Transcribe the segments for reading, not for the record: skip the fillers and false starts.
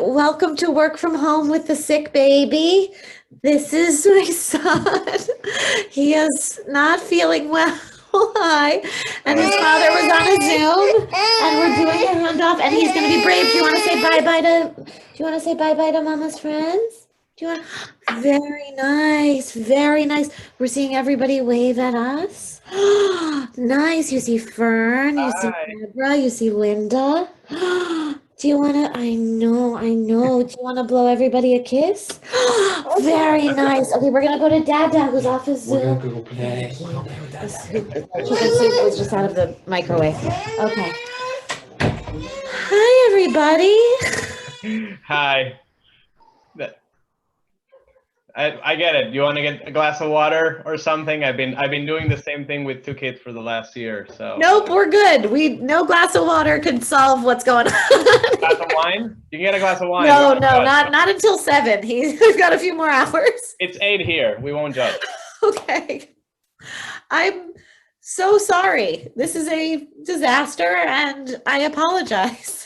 welcome to work from home with the sick baby. This is my son. He is not feeling well. Hi. And his father was on a Zoom and we're doing a handoff and he's going to be brave. Do you want to say bye-bye to Mama's friends? Do you want? Very nice. Very nice. We're seeing everybody wave at us. Nice. You see Fern, you see Deborah, you see Linda. Do you want to? I know. Do you want to blow everybody a kiss? Very nice. Okay, we're going to go to Dada, who's off his Zoom. We're going to go play. Chicken soup was just out of the microwave. Okay. Hi, everybody. Hi. I get it. You want to get a glass of water or something? I've been doing the same thing with 2 kids for the last year. So nope, we're good. No glass of water could solve what's going on. Glass of wine? You can get a glass of wine. No, not until 7. We've got a few more hours. It's 8 here. We won't judge. Okay. I'm so sorry. This is a disaster, and I apologize.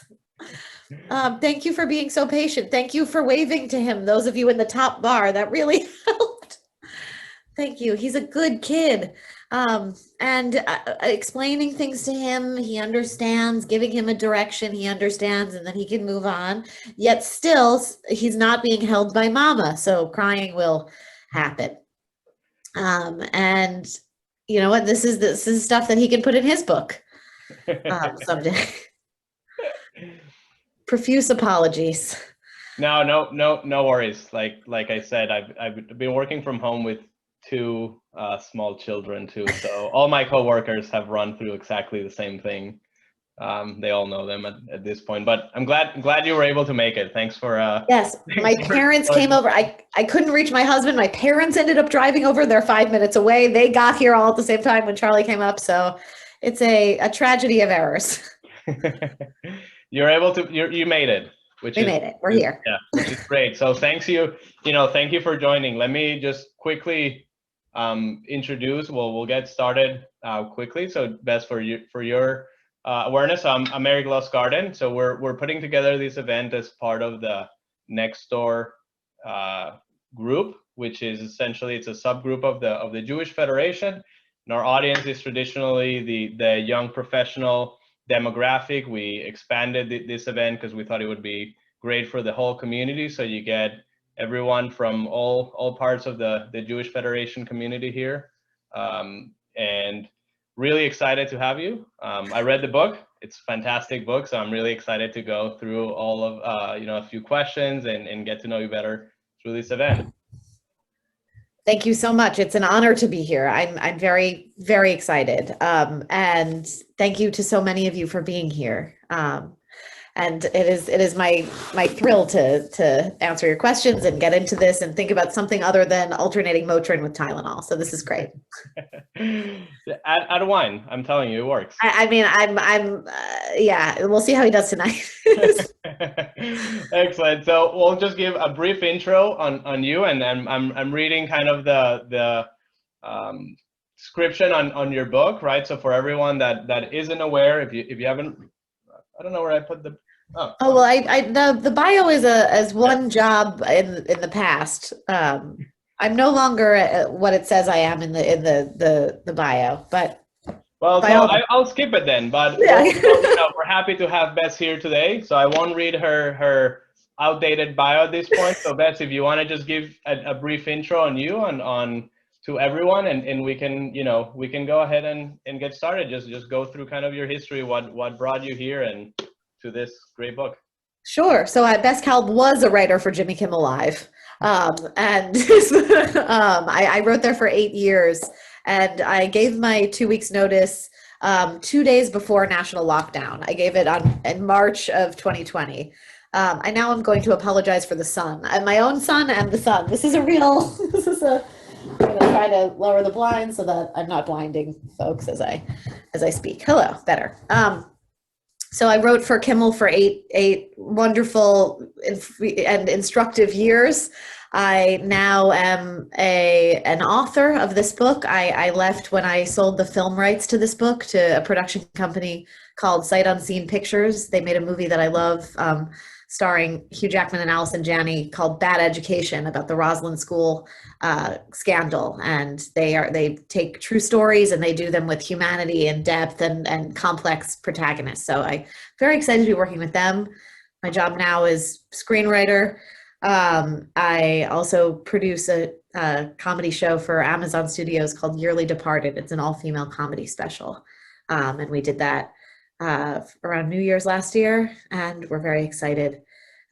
Thank you for being so patient. Thank you for waving to him. Those of you in the top bar, that really helped. Thank you. He's a good kid. And explaining things to him, he understands, giving him a direction, he understands, and then he can move on. Yet still, he's not being held by mama, so crying will happen. And you know what? This is stuff that he can put in his book someday. Profuse apologies. No worries. Like I said, I've been working from home with 2 small children too. So all my coworkers have run through exactly the same thing. They all know them at this point. But I'm glad you were able to make it. Thanks for. Yes, my parents came over. I couldn't reach my husband. My parents ended up driving over. They're 5 minutes away. They got here all at the same time when Charlie came up. So it's a tragedy of errors. You're able to. You made it. We made it. We're here. Yeah, which is great. So thank you for joining. Let me just quickly introduce. We'll get started quickly. So Bess, for your awareness, I'm Eric Lost Garden. So we're putting together this event as part of the Next Door group, which is essentially it's a subgroup of the Jewish Federation, and our audience is traditionally the young professional demographic. We expanded this event because we thought it would be great for the whole community. So you get everyone from all parts of the Jewish Federation community here, and really excited to have you. I read the book. It's a fantastic book. So I'm really excited to go through all of a few questions and get to know you better through this event. Thank you so much. It's an honor to be here. I'm very, very excited. And thank you to so many of you for being here. And it is my thrill to answer your questions and get into this and think about something other than alternating Motrin with Tylenol. So this is great. Add wine. I'm telling you, it works. Yeah, we'll see how he does tonight. Excellent. So we'll just give a brief intro on you, and I'm reading kind of the description on your book, right? So for everyone that isn't aware, if you haven't, I don't know where I put the. The bio is one job in the past. I'm no longer what it says I am in the bio, but. Well, so I'll skip it then, but yeah. We're happy to have Bess here today. So I won't read her outdated bio at this point. So Bess, if you want to just give a brief intro on you on to everyone, and we can go ahead and get started. Just go through kind of your history, what brought you here and to this great book. Sure. So Bess Kalb was a writer for Jimmy Kimmel Live, and I wrote there for 8 years. And I gave my 2 weeks notice 2 days before national lockdown. I gave it in March of 2020. I now am going to apologize for the sun, my own son and the sun. I'm going to try to lower the blinds so that I'm not blinding folks as I speak. Hello, better. So I wrote for Kimmel for eight wonderful and instructive years. I now am an author of this book. I left when I sold the film rights to this book to a production company called Sight Unseen Pictures. They made a movie that I love, starring Hugh Jackman and Allison Janney, called Bad Education, about the Roslyn School scandal. And they take true stories and they do them with humanity and depth and complex protagonists. So I'm very excited to be working with them. My job now is screenwriter. I also produce a comedy show for Amazon Studios called Yearly Departed. It's an all-female comedy special. And we did that around New Year's last year, and we're very excited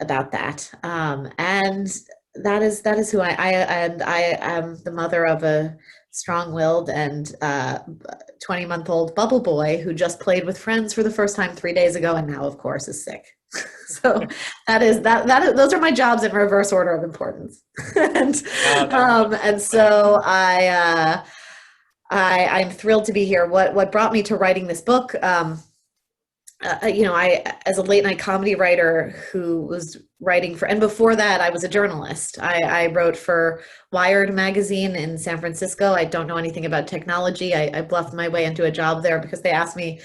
about that. And that is who I am the mother of a strong-willed and 20-month-old bubble boy who just played with friends for the first time 3 days ago, and now, of course, is sick. So those are my jobs in reverse order of importance. And so I'm thrilled to be here. What brought me to writing this book? I, as a late night comedy writer who was writing for, and before that, I was a journalist. I wrote for Wired magazine in San Francisco. I don't know anything about technology. I bluffed my way into a job there because they asked me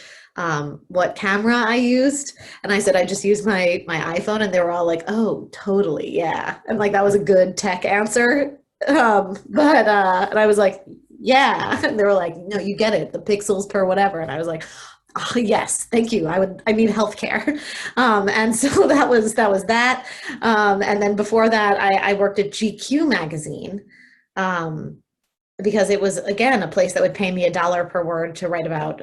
what camera I used. And I said, I just used my iPhone. And they were all like, oh, totally. Yeah. And like, that was a good tech answer. And I was like, yeah. And they were like, no, you get it. The pixels per whatever. And I was like, oh, yes, thank you. I need healthcare. And so that was that. And then before that, I worked at GQ magazine, because it was, again, a place that would pay me $1 per word to write about,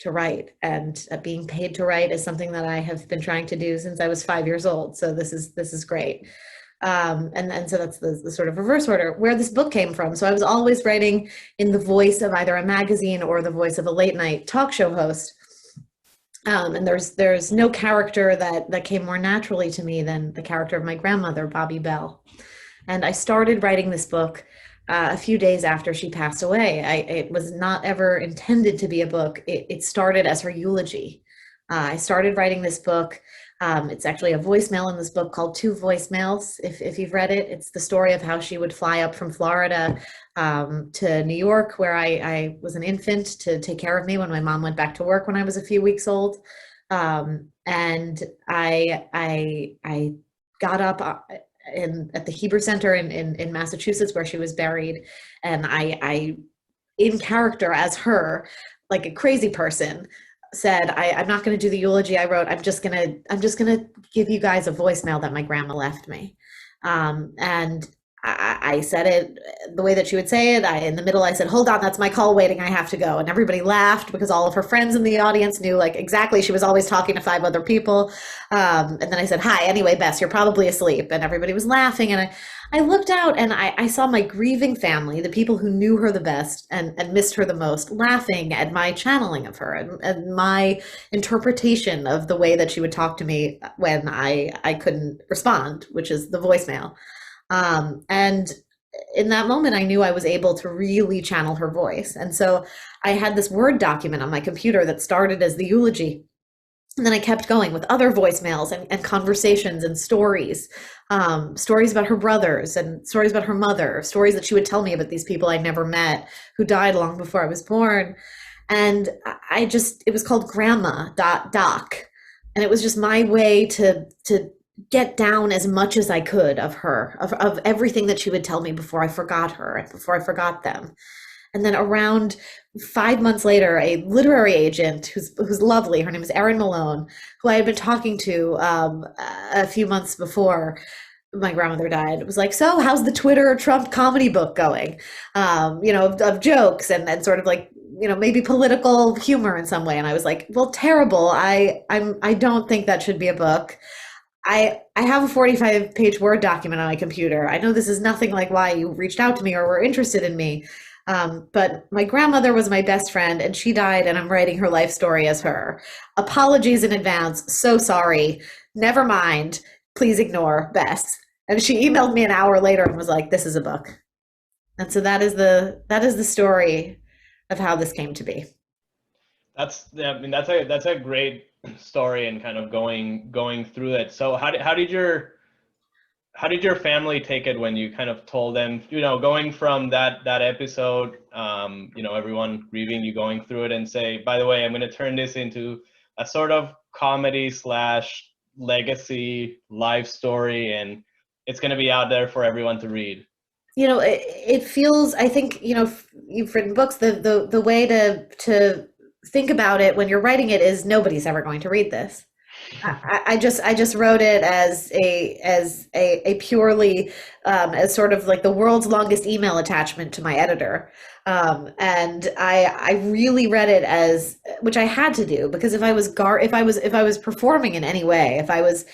to write. And being paid to write is something that I have been trying to do since I was 5 years old. So this is great. And so that's the sort of reverse order where this book came from. So I was always writing in the voice of either a magazine or the voice of a late night talk show host. And there's no character that came more naturally to me than the character of my grandmother, Bobby Bell. And I started writing this book a few days after she passed away. It was not ever intended to be a book. It started as her eulogy. I started writing this book. It's actually a voicemail in this book called Two Voicemails. If you've read it, it's the story of how she would fly up from Florida to New York, where I was an infant, to take care of me when my mom went back to work when I was a few weeks old. And I got up at the Heber Center in Massachusetts, where she was buried, and I in character as her, like a crazy person, said, I'm not going to do the eulogy I wrote. I'm just going to give you guys a voicemail that my grandma left me. And I said it the way that she would say it. In the middle, I said, hold on, that's my call waiting. I have to go. And everybody laughed because all of her friends in the audience knew, like, exactly. She was always talking to 5 other people. And then I said, hi, anyway, Bess, you're probably asleep. And everybody was laughing. And I looked out and I saw my grieving family, the people who knew her the best and missed her the most, laughing at my channeling of her and my interpretation of the way that she would talk to me when I couldn't respond, which is the voicemail. And in that moment, I knew I was able to really channel her voice. And so I had this Word document on my computer that started as the eulogy. And then I kept going with other voicemails and conversations and stories about her brothers and stories about her mother, stories that she would tell me about these people I never met who died long before I was born. And it was called Grandma.doc. And it was just my way to get down as much as I could of her, of everything that she would tell me before I forgot her and before I forgot them. And then around 5 months later, a literary agent who's lovely, her name is Erin Malone, who I had been talking to a few months before my grandmother died, was like, so how's the Twitter Trump comedy book going? Of jokes and sort of like, maybe political humor in some way. And I was like, well, terrible. I don't think that should be a book. I have a 45-page Word document on my computer. I know this is nothing like why you reached out to me or were interested in me. But my grandmother was my best friend and she died, and I'm writing her life story as her. Apologies in advance. So sorry. Never mind. Please ignore Bess. And she emailed me an hour later and was like, this is a book. And so that is the story of how this came to be. That's a great story, and kind of going through it. So how did your family take it when you kind of told them, going from that episode, everyone grieving, you going through it and say, by the way, I'm going to turn this into a sort of comedy slash legacy life story, and it's going to be out there for everyone to read. It feels, I think, you've written books, the way to think about it when you're writing it is nobody's ever going to read this. I just wrote it as a purely as sort of like the world's longest email attachment to my editor. And I really read it as, which I had to do, because if I was performing in any way, if I was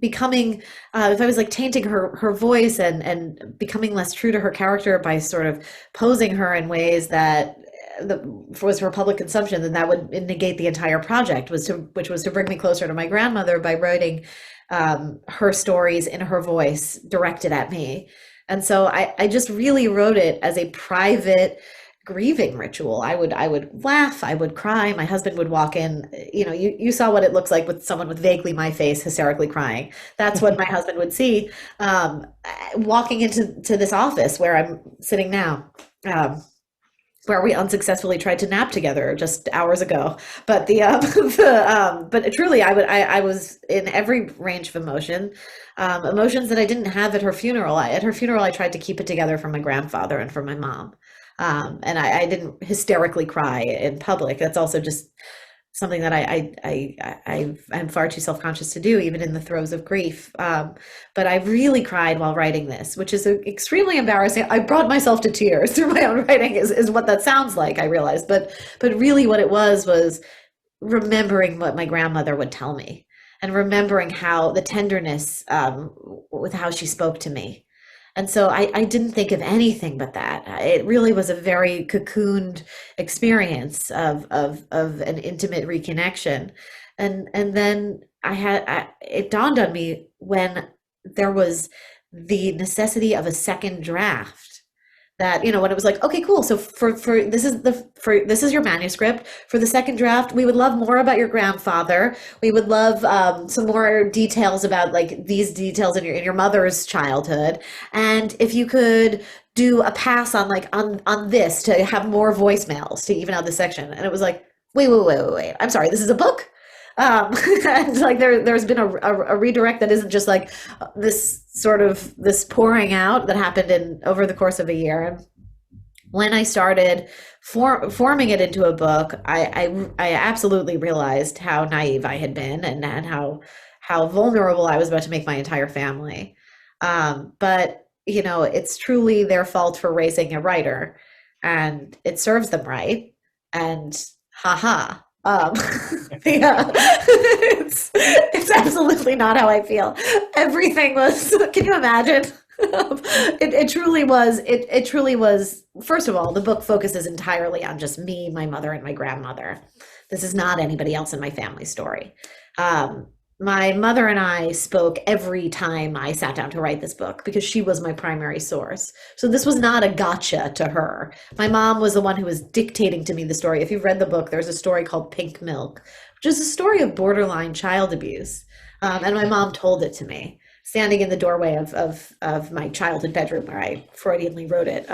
becoming if I was like tainting her voice and becoming less true to her character by sort of posing her in ways that was for public consumption, then that would negate the entire project, which was to bring me closer to my grandmother by writing her stories in her voice directed at me. And so I just really wrote it as a private grieving ritual. I would laugh, I would cry. My husband would walk in. You saw what it looks like with someone with vaguely my face hysterically crying. That's what my husband would see walking into this office where I'm sitting now. Where we unsuccessfully tried to nap together just hours ago. But but truly, I was in every range of emotions that I didn't have at her funeral. At her funeral, I tried to keep it together for my grandfather and for my mom. And I didn't hysterically cry in public. That's also just something that I'm far too self-conscious to do, even in the throes of grief. But I really cried while writing this, which is extremely embarrassing. I brought myself to tears through my own writing, is what that sounds like, I realized. But really what it was remembering what my grandmother would tell me, and remembering how the tenderness with how she spoke to me. And so I didn't think of anything but that. It really was a very cocooned experience of an intimate reconnection. And then it dawned on me when there was the necessity of a second draft. That, when it was like, okay, cool. So this is your manuscript. For the second draft, we would love more about your grandfather. We would love some more details about like these details in your mother's childhood. And if you could do a pass on on this to have more voicemails to even out the section. And it was like, wait. I'm sorry, this is a book? And like there's been a redirect that isn't just like this pouring out that happened over the course of a year. And when I started forming it into a book, I absolutely realized how naive I had been, and how vulnerable I was about to make my entire family. But it's truly their fault for raising a writer, and it serves them right. And haha. Yeah, it's absolutely not how I feel. Everything was, can you imagine? It truly was, it truly was. First of all, the book focuses entirely on just me, my mother, and my grandmother. This is not anybody else in my family story. My mother and I spoke every time I sat down to write this book, because she was my primary source. So this was not a gotcha to her. My mom was the one who was dictating to me the story. If you've read the book, there's a story called Pink Milk, which is a story of borderline child abuse. And my mom told it to me, standing in the doorway of my childhood bedroom where I Freudianly wrote it.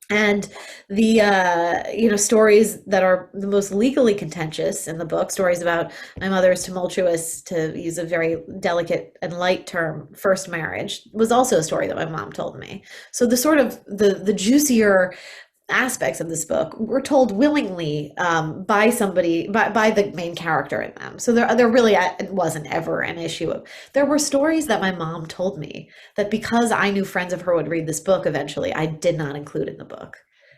And the stories that are the most legally contentious in the book, stories about my mother's tumultuous, to use a very delicate and light term, first marriage, was also a story that my mom told me. So the sort of the juicier aspects of this book were told willingly by somebody, by the main character in them. So there really wasn't ever an issue of. There were stories that my mom told me that, because I knew friends of her would read this book eventually, I did not include in the book.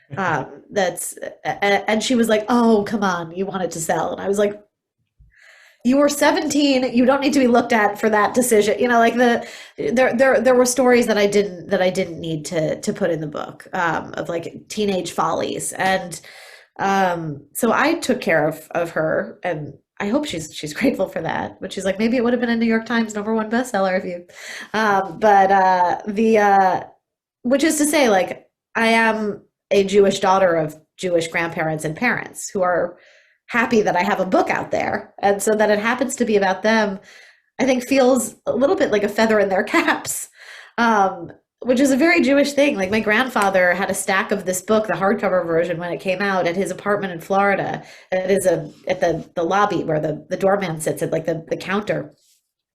And she was like, "Oh, come on, you want it to sell," and I was like, "You were 17. You don't need to be looked at for that decision." There were stories that I didn't need to put in the book, of like teenage follies, and so I took care of her, and I hope she's grateful for that. But she's like, maybe it would have been a New York Times #1 bestseller if you. Which is to say, like, I am a Jewish daughter of Jewish grandparents and parents who are happy that I have a book out there, and so that it happens to be about them, I think feels a little bit like a feather in their caps. which is a very Jewish thing. Like my grandfather had a stack of this book, the hardcover version, when it came out at his apartment in Florida. It is at the lobby where the doorman sits at like the counter.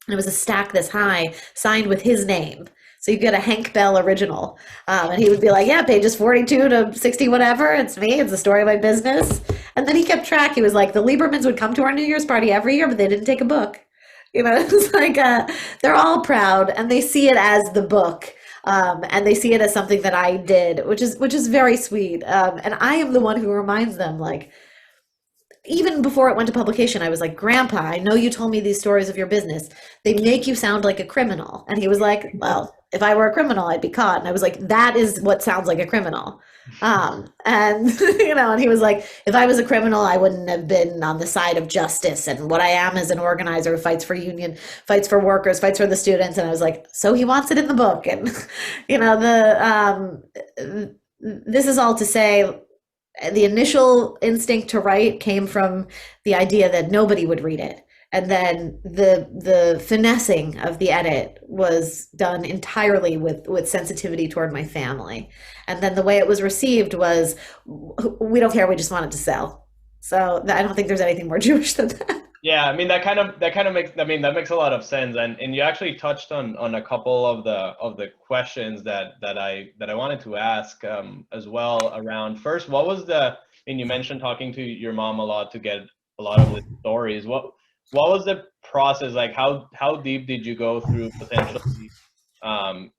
And it was a stack this high, signed with his name. So you get a Hank Bell original. And he would be like, yeah, pages 42 to 60, whatever. It's me. It's the story of my business. And then he kept track. He was like, the Liebermans would come to our New Year's party every year, but they didn't take a book. You know, it's like they're all proud and they see it as the book. And they see it as something that I did, which is very sweet. And I am the one who reminds them, like, even before it went to publication, I was like, Grandpa, I know you told me these stories of your business. They make you sound like a criminal. And he was like, well, if I were a criminal, I'd be caught. And I was like, that is what sounds like a criminal. And, you know, and he was like, if I was a criminal, I wouldn't have been on the side of justice. And what I am is an organizer who fights for union, fights for workers, fights for the students. And I was like, so he wants it in the book. And, you know, this is all to say, the initial instinct to write came from the idea that nobody would read it. And then the finessing of the edit was done entirely with sensitivity toward my family. And then the way it was received was, we don't care, we just want it to sell. So I don't think there's anything more Jewish than that. Yeah, I mean that kind of makes, I mean, that makes a lot of sense, and you actually touched on a couple of the questions that I wanted to ask as well around. First, what was and you mentioned talking to your mom a lot to get a lot of the stories. What was the process like? How deep did you go through potentially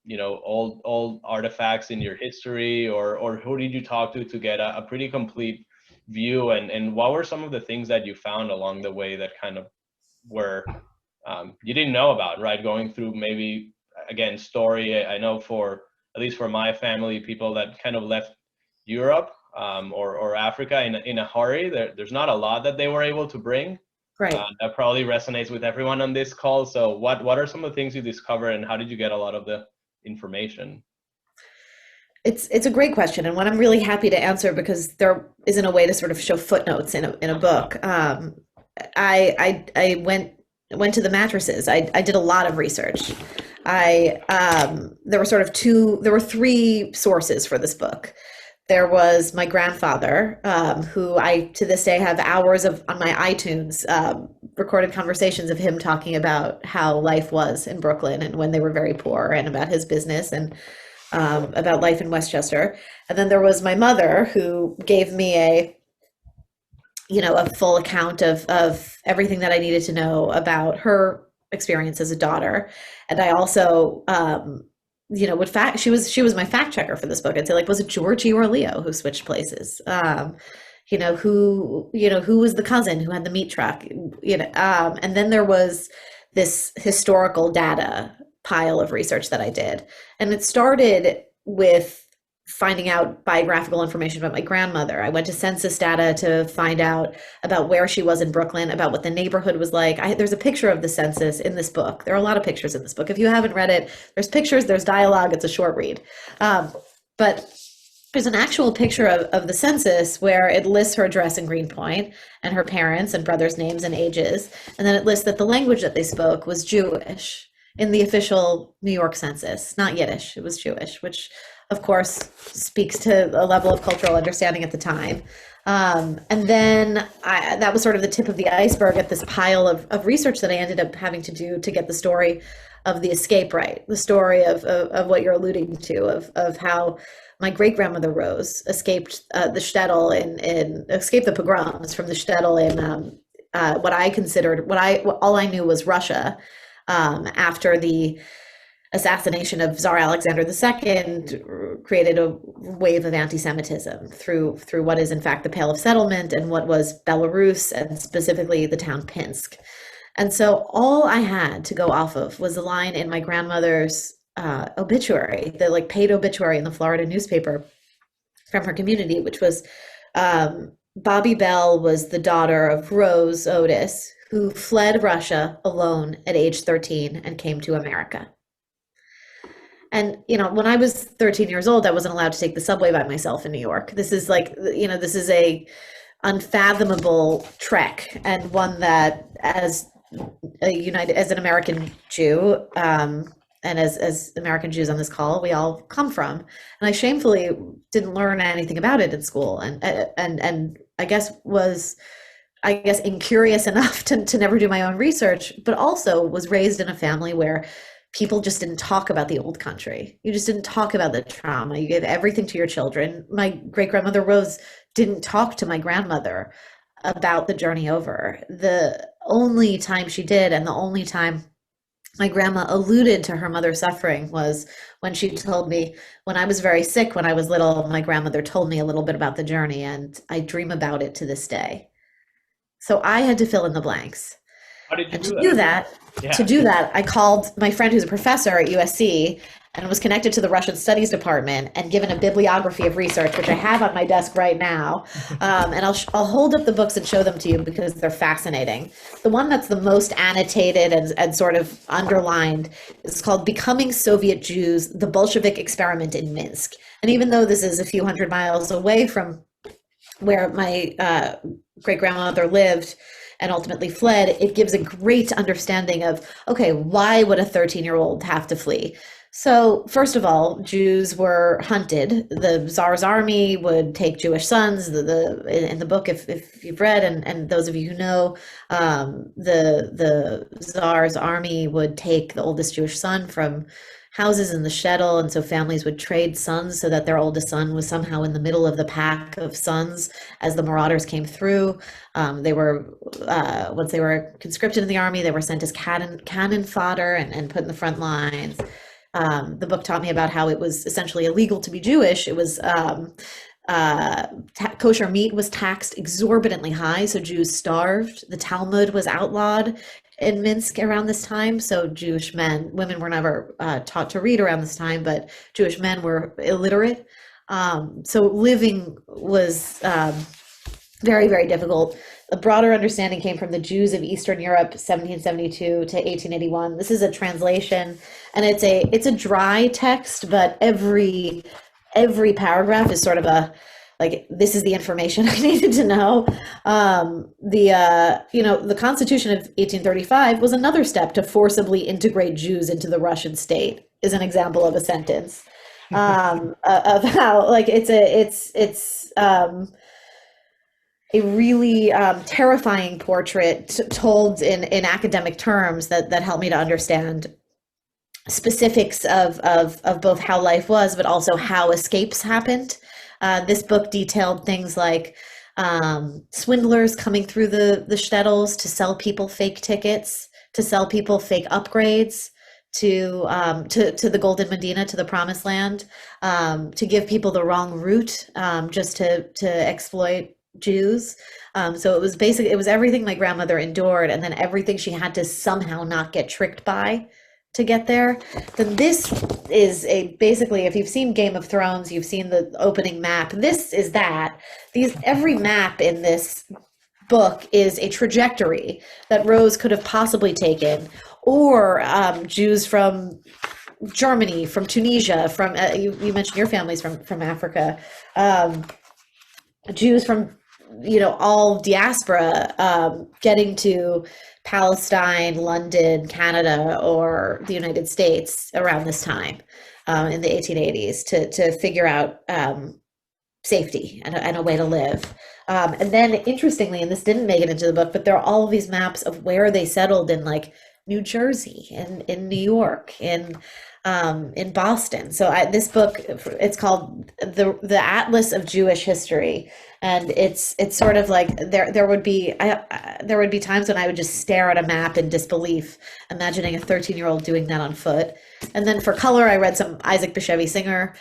you know, old artifacts in your history, or who did you talk to get a pretty complete view, and what were some of the things that you found along the way that kind of were you didn't know about, right? Going through maybe, again, story, I know for at least for my family, people that kind of left Europe or Africa in a hurry, there's not a lot that they were able to bring. Right. That probably resonates with everyone on this call. So what are some of the things you discovered, and how did you get a lot of the information? It's a great question, and one I'm really happy to answer because there isn't a way to sort of show footnotes in a book. I went to the mattresses. I did a lot of research. There were three sources for this book. There was my grandfather, who I to this day have hours of on my iTunes recorded conversations of him talking about how life was in Brooklyn and when they were very poor, and about his business and about life in Westchester. And then there was my mother, who gave me a full account of everything that I needed to know about her experience as a daughter. And I also, she was my fact checker for this book. I'd say, like, was it Georgie or Leo who switched places? Who was the cousin who had the meat truck? And then there was this historical data pile of research that I did. And it started with finding out biographical information about my grandmother. I went to census data to find out about where she was in Brooklyn, about what the neighborhood was like. There's a picture of the census in this book. There are a lot of pictures in this book. If you haven't read it, there's pictures, there's dialogue, it's a short read. But there's an actual picture of the census where it lists her address in Greenpoint and her parents and brothers' names and ages. And then it lists that the language that they spoke was Jewish in the official New York census, not Yiddish, it was Jewish, which of course speaks to a level of cultural understanding at the time. And then that was sort of the tip of the iceberg at this pile of research that I ended up having to do to get the story of the escape right, the story of what you're alluding to, of how my great-grandmother Rose escaped the shtetl escaped the pogroms from the shtetl in all I knew was Russia, after the assassination of Tsar Alexander II created a wave of anti-Semitism through what is in fact the Pale of Settlement and what was Belarus, and specifically the town Pinsk. And so all I had to go off of was a line in my grandmother's obituary, the paid obituary in the Florida newspaper from her community, which was Bobby Bell was the daughter of Rose Otis, who fled Russia alone at age 13 and came to America. And, when I was 13 years old, I wasn't allowed to take the subway by myself in New York. This is this is a unfathomable trek, and one that as an American Jew, and as American Jews on this call, we all come from. And I shamefully didn't learn anything about it in school, and I guess was incurious enough to never do my own research, but also was raised in a family where people just didn't talk about the old country. You just didn't talk about the trauma. You gave everything to your children. My great grandmother Rose didn't talk to my grandmother about the journey over. The only time she did, and the only time my grandma alluded to her mother's suffering, was when she told me, when I was very sick, when I was little, my grandmother told me a little bit about the journey, and I dream about it to this day. So I had to fill in the blanks. How did you And do to that? do that, Yeah. to do that, I called my friend who's a professor at USC and was connected to the Russian Studies Department and given a bibliography of research, which I have on my desk right now. And I'll hold up the books and show them to you because they're fascinating. The one that's the most annotated and sort of underlined is called Becoming Soviet Jews, The Bolshevik Experiment in Minsk. And even though this is a few hundred miles away from where my great grandmother lived and ultimately fled, it gives a great understanding of, okay, why would a 13-year-old have to flee? So first of all, Jews were hunted. The Tsar's army would take Jewish sons. In the book, if you've read, and those of you who know, the Tsar's army would take the oldest Jewish son from houses in the shtetl, and so families would trade sons so that their oldest son was somehow in the middle of the pack of sons as the marauders came through. They were once they were conscripted in the army, they were sent as cannon fodder and put in the front lines. The book taught me about how it was essentially illegal to be Jewish. It was kosher meat was taxed exorbitantly high, so Jews starved. The Talmud was outlawed in Minsk around this time, so Jewish women were never taught to read around this time, but Jewish men were illiterate. So living was very, very difficult. A broader understanding came from the Jews of Eastern Europe, 1772 to 1881. This is a translation, and it's a dry text, but every paragraph is sort of like, this is the information I needed to know. The Constitution of 1835 was another step to forcibly integrate Jews into the Russian state, is an example of a sentence of how, like, it's a really terrifying portrait told in academic terms that helped me to understand specifics of both how life was, but also how escapes happened. This book detailed things like swindlers coming through the shtetls to sell people fake tickets, to sell people fake upgrades to the Golden Medina, to the Promised Land, to give people the wrong route, just to exploit Jews. So it was everything my grandmother endured, and then everything she had to somehow not get tricked by to get there. Then this is basically, if you've seen Game of Thrones, you've seen the opening map. This is that. Every map in this book is a trajectory that Rose could have possibly taken, or Jews from Germany, from Tunisia, from you mentioned your family's from Africa, Jews from all diaspora, getting to Palestine, London, Canada, or the United States around this time in the 1880s to figure out safety and a way to live. And then, interestingly, and this didn't make it into the book, but there are all of these maps of where they settled in, like, New Jersey, in New York, in Boston. So this book, it's called the Atlas of Jewish History, and it's sort of like there would be times when I would just stare at a map in disbelief, imagining a 13-year-old doing that on foot. And then for color, I read some Isaac Bashevis Singer,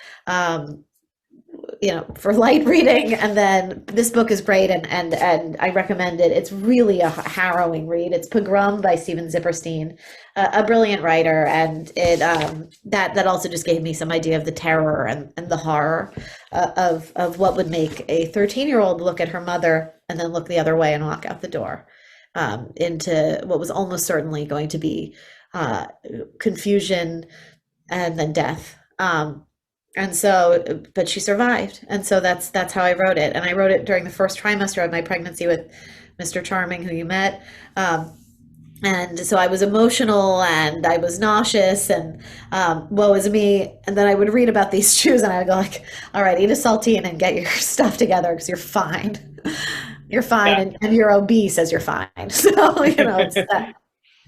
for light reading. And then this book is great, and I recommend it. It's really a harrowing read. It's Pogrom by Steven Zipperstein, a brilliant writer, and it that also just gave me some idea of the terror and the horror of what would make a 13-year-old look at her mother and then look the other way and walk out the door into what was almost certainly going to be confusion and then death. And so, but she survived. And so that's how I wrote it. And I wrote it during the first trimester of my pregnancy with Mr. Charming, who you met. And so I was emotional and I was nauseous and woe is me. And then I would read about these Jews and I would go like, all right, eat a saltine and get your stuff together because you're fine. You're fine, Yeah. and you're obese as you're fine. So, it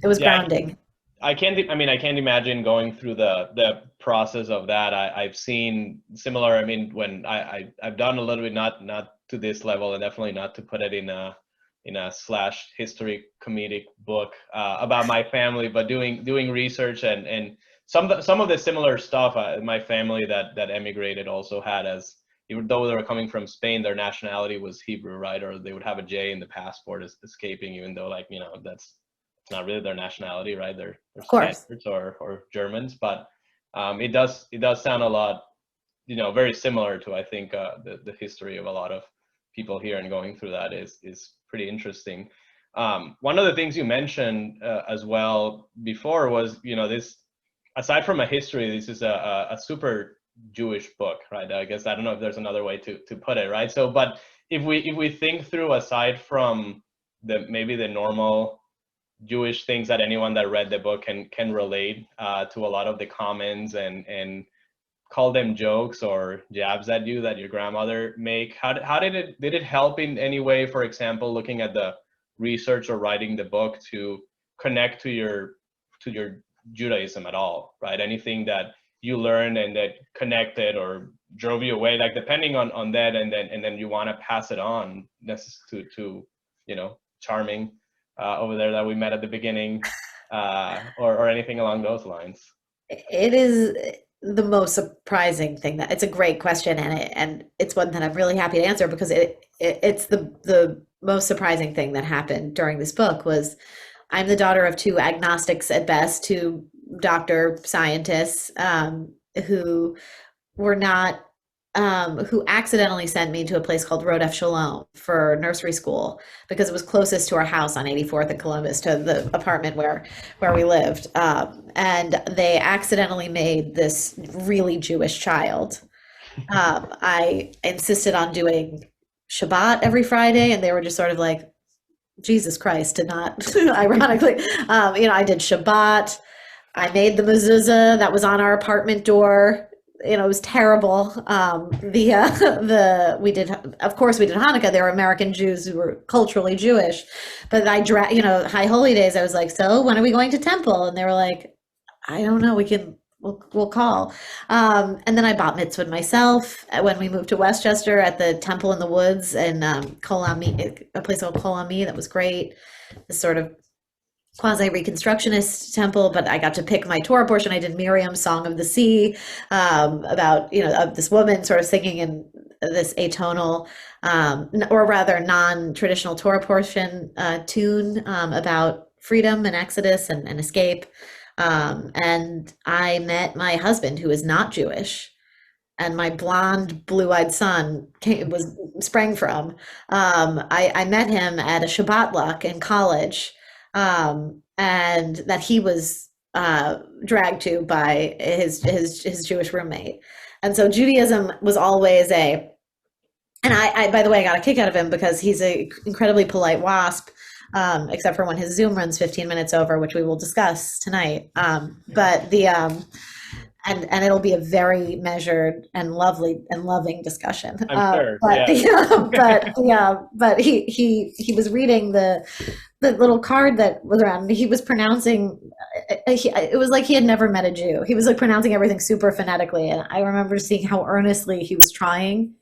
was Yeah, grounding. I mean, I can't imagine going through the process of that. I've seen similar. I mean, when I've done a little bit, not to this level, and definitely not to put it in a slash history comedic book about my family, but doing research and some of the similar stuff. My family that emigrated also had, as even though they were coming from Spain, their nationality was Hebrew, right? Or they would have a J in the passport as escaping, even though, like, that's it's not really their nationality, right? They're Of course. Spaniards or Germans, but it does sound a lot, very similar to, I think, the history of a lot of people here, and going through that is pretty interesting. One of the things you mentioned as well before was, this, aside from a history, this is a super Jewish book, right? I guess, I don't know if there's another way to put it, right? So, but if we think through, aside from maybe the normal Jewish things that anyone that read the book can relate to, a lot of the comments and call them jokes or jabs at you that your grandmother make. How did it help in any way, for example, looking at the research or writing the book, to connect to your Judaism at all, right? Anything that you learned and that connected or drove you away, like, depending on that, and then you want to pass it on to Charming over there that we met at the beginning, or anything along those lines. It is the most surprising thing. That it's a great question, and it's one that I'm really happy to answer, because it's the most surprising thing that happened during this book. Was I'm the daughter of two agnostics at best, two doctor scientists, who were not who accidentally sent me to a place called Rodef Shalom for nursery school, because it was closest to our house on 84th and Columbus, to the apartment where we lived. And they accidentally made this really Jewish child. I insisted on doing Shabbat every Friday, and they were just sort of like, Jesus Christ, did not, ironically, I did Shabbat. I made the mezuzah that was on our apartment door. It was terrible. We did, of course, we did Hanukkah. There were American Jews who were culturally Jewish, but High Holy Days, I was like, so when are we going to temple? And they were like, I don't know. We'll call. And then I bat mitzvahed myself when we moved to Westchester at the Temple in the Woods, and Kol Ami, a place called Kol Ami, that was great. This sort of quasi-reconstructionist temple, but I got to pick my Torah portion. I did Miriam Song of the Sea, about, of this woman sort of singing in this atonal, or rather non-traditional Torah portion tune, about freedom and exodus and escape. And I met my husband, who is not Jewish, and my blonde, blue-eyed son sprang from. I met him at a Shabbat luck in college, and that he was dragged to by his Jewish roommate. And so Judaism was always and I by the way, I got a kick out of him because he's a incredibly polite WASP, except for when his Zoom runs 15 minutes over, which we will discuss tonight. But and it'll be a very measured and loving discussion. I'm sure. But he was reading the little card that was around, and he was pronouncing. It was like he had never met a Jew. He was like pronouncing everything super phonetically, and I remember seeing how earnestly he was trying,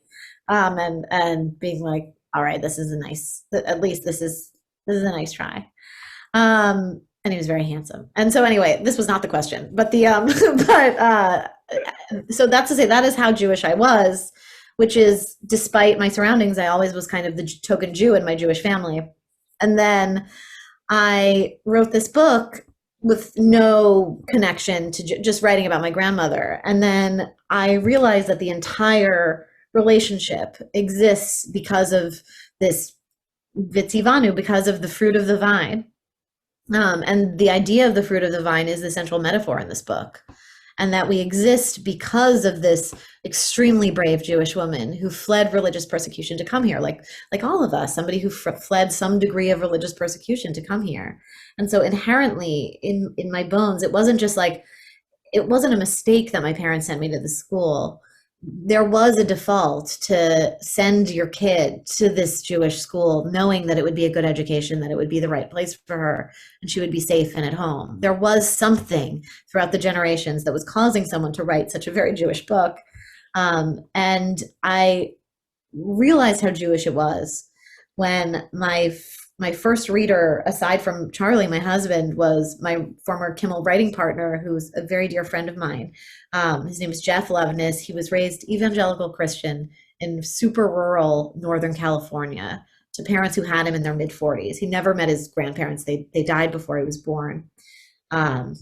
and being like, "All right, this is a nice. At least this is a nice try." And he was very handsome. And so anyway, this was not the question, but so that's to say, that is how Jewish I was, which is, despite my surroundings, I always was kind of the token Jew in my Jewish family. And then I wrote this book with no connection to just writing about my grandmother. And then I realized that the entire relationship exists because of this Vitzivanu, because of the fruit of the vine. And the idea of the fruit of the vine is the central metaphor in this book. and that we exist because of this extremely brave Jewish woman who fled religious persecution to come here, like all of us, somebody who fled some degree of religious persecution to come here. And so inherently in my bones, it wasn't just like, it wasn't a mistake that my parents sent me to the school. There was a default to send your kid to this Jewish school, knowing that it would be a good education, that it would be the right place for her, and she would be safe and at home. There was something throughout the generations that was causing someone to write such a very Jewish book. And I realized how Jewish it was when my first reader, aside from Charlie, my husband, was my former Kimmel writing partner, who's a very dear friend of mine. His name is Jeff Levinas. He was raised evangelical Christian in super rural Northern California to parents who had him in their mid-40s. He never met his grandparents. They died before he was born, or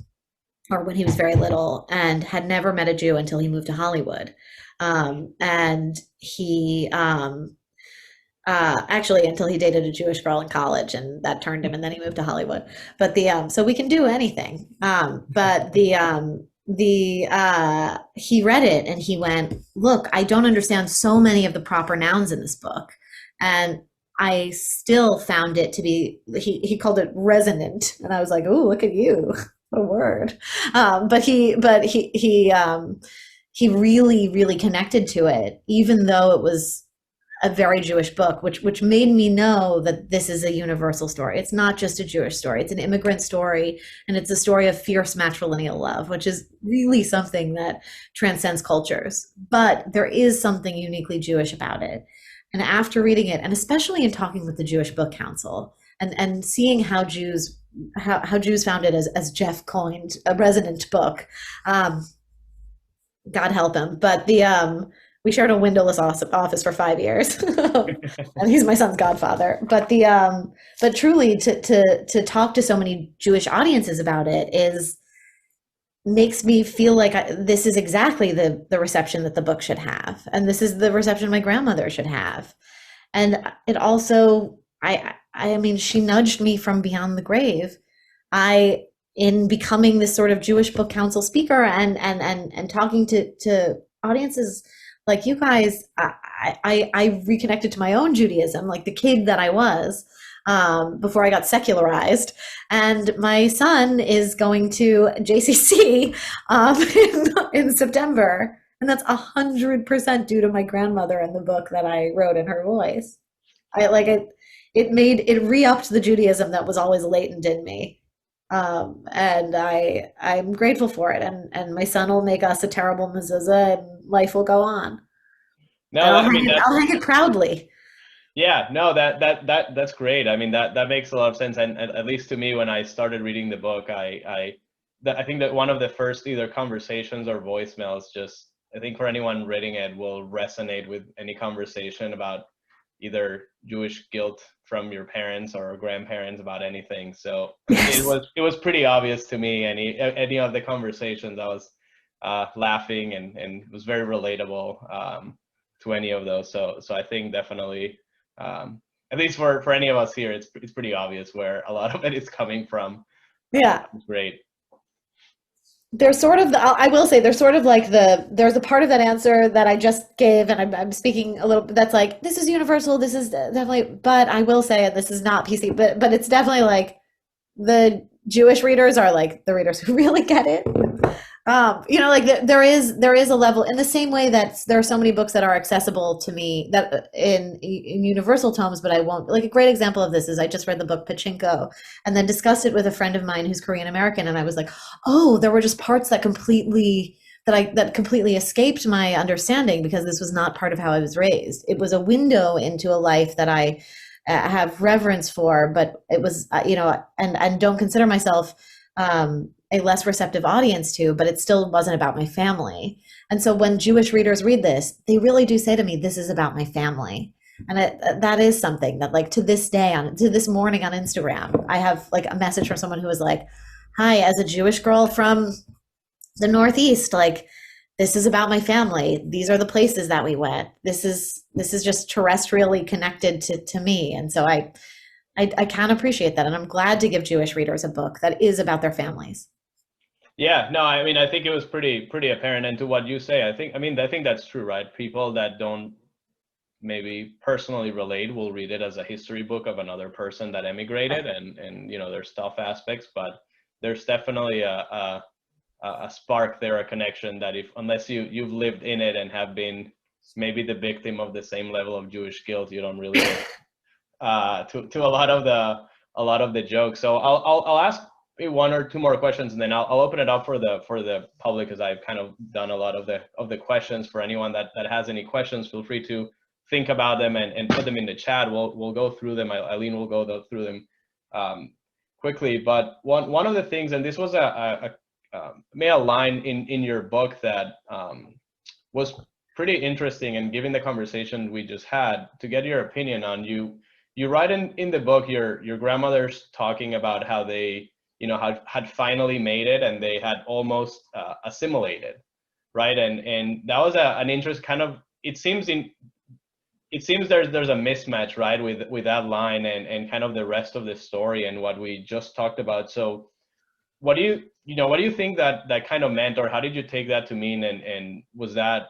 when he was very little, and had never met a Jew until he moved to Hollywood. And he actually until he dated a Jewish girl in college, and that turned him, and then he moved to Hollywood. But so we can do anything. But he read it and he went, look, I don't understand so many of the proper nouns in this book. And I still found it to be, he called it resonant. And I was like, oh, look at you, what a word. But he really, really connected to it, even though it was a very Jewish book, which made me know that this is a universal story. It's not just a Jewish story. It's an immigrant story, and it's a story of fierce matrilineal love, which is really something that transcends cultures. But there is something uniquely Jewish about it. And after reading it, and especially in talking with the Jewish Book Council, and seeing how Jews found it, as Jeff coined, a resonant book, God help him. But we shared a windowless office for 5 years, and he's my son's godfather. But but truly, to talk to so many Jewish audiences about it makes me feel like this is exactly the reception that the book should have, and this is the reception my grandmother should have. And it also, I mean, she nudged me from beyond the grave. In becoming this sort of Jewish Book Council speaker and talking to audiences like you guys, I reconnected to my own Judaism, like the kid that I was before I got secularized. And my son is going to JCC in September. And that's 100% due to my grandmother and the book that I wrote in her voice. It re-upped the Judaism that was always latent in me. And I'm grateful for it. And my son will make us a terrible mezuzah, and life will go on. No, I'll hang it proudly. Yeah, no, that's great. I mean, that makes a lot of sense. And at least to me, when I started reading the book, I think that one of the first either conversations or voicemails, just I think for anyone reading it, will resonate with any conversation about either Jewish guilt from your parents or grandparents about anything. So yes. it was pretty obvious to me. Any of the conversations, I was laughing, and it was very relatable to any of those. So I think definitely, at least for any of us here, it's pretty obvious where a lot of it is coming from. Yeah, it's great. There's sort of I will say there's sort of like there's a part of that answer that I just gave, and I'm speaking a little bit, that's like, this is universal, this is definitely, but I will say, and this is not PC, but it's definitely like the Jewish readers are like the readers who really get it. Like there is a level, in the same way that there are so many books that are accessible to me that in universal tomes, but I won't. Like a great example of this is I just read the book Pachinko, and then discussed it with a friend of mine who's Korean American, and I was like, oh, there were just parts that completely escaped my understanding, because this was not part of how I was raised. It was a window into a life that I have reverence for, but it was and don't consider myself a less receptive audience to, but it still wasn't about my family. And so when Jewish readers read this, they really do say to me, this is about my family. And that is something that, like, to this day, to this morning on Instagram, I have like a message from someone who was like, hi, as a Jewish girl from the Northeast, like, this is about my family. These are the places that we went. This is just terrestrially connected to me. And so I can appreciate that. And I'm glad to give Jewish readers a book that is about their families. Yeah, no, I mean, I think it was pretty apparent. And to what you say, I think that's true, right? People that don't maybe personally relate will read it as a history book of another person that emigrated, and there's tough aspects, but there's definitely a spark there, a connection that if unless you've lived in it and have been maybe the victim of the same level of Jewish guilt, you don't really to a lot of the jokes. So I'll ask one or two more questions, and then I'll open it up for the public, because I've kind of done a lot of the questions. For anyone that has any questions, feel free to think about them and put them in the chat. We'll go through them. Eileen will go through them quickly. But one of the things, and this was a line in your book that was pretty interesting, and given the conversation we just had, to get your opinion on. You write in the book, your grandmother's talking about how they had finally made it, and they had almost assimilated, right? And that was an interest, kind of, it seems there's a mismatch, right, with that line and kind of the rest of the story and what we just talked about. So what do you think that kind of meant, or how did you take that to mean? And was that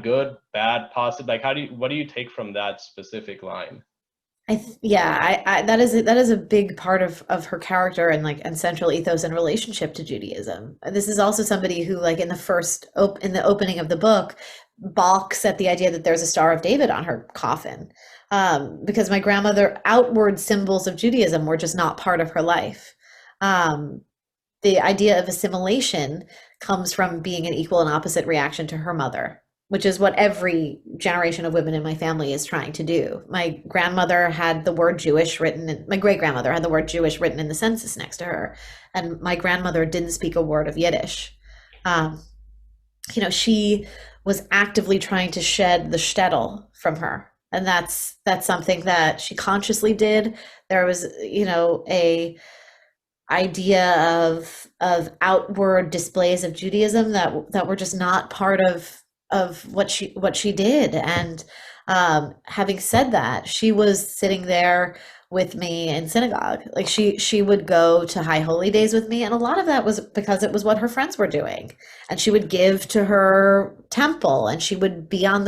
good, bad, positive? Like, what do you take from that specific line? That is a big part of her character and central ethos and relationship to Judaism. This is also somebody who, like, in the opening of the book, balks at the idea that there's a Star of David on her coffin, because my grandmother, outward symbols of Judaism were just not part of her life. The idea of assimilation comes from being an equal and opposite reaction to her mother, which is what every generation of women in my family is trying to do. My grandmother had the word Jewish written, my great grandmother had the word Jewish written in the census next to her, and my grandmother didn't speak a word of Yiddish. She was actively trying to shed the shtetl from her, and that's something that she consciously did. There was, a idea of outward displays of Judaism that were just not part of what she did. And having said that, she was sitting there with me in synagogue. Like, she would go to high holy days with me, and a lot of that was because it was what her friends were doing. And she would give to her temple, and she would be on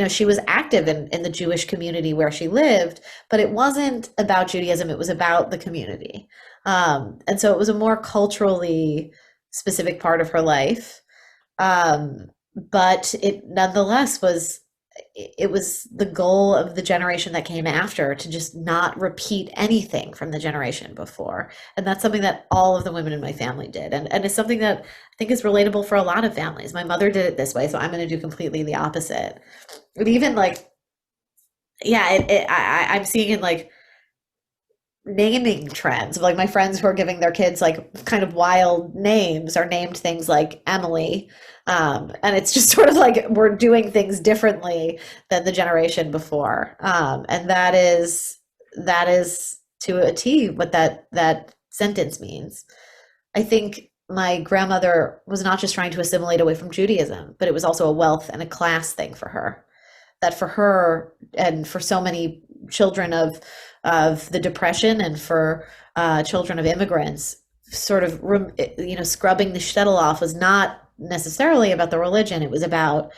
she was active in the Jewish community where she lived, but it wasn't about Judaism, it was about the community. And so it was a more culturally specific part of her life. But it nonetheless was the goal of the generation that came after to just not repeat anything from the generation before. And that's something that all of the women in my family did. And it's something that I think is relatable for a lot of families. My mother did it this way, so I'm going to do completely the opposite. But even like, I'm seeing it like naming trends of, like, my friends who are giving their kids like kind of wild names are named things like Emily. And it's just sort of like we're doing things differently than the generation before. And that is to a T what that sentence means. I think my grandmother was not just trying to assimilate away from Judaism, but it was also a wealth and a class thing for her. That for her and for so many children of the Depression, and for children of immigrants, sort of scrubbing the shtetl off was not necessarily about the religion, it was about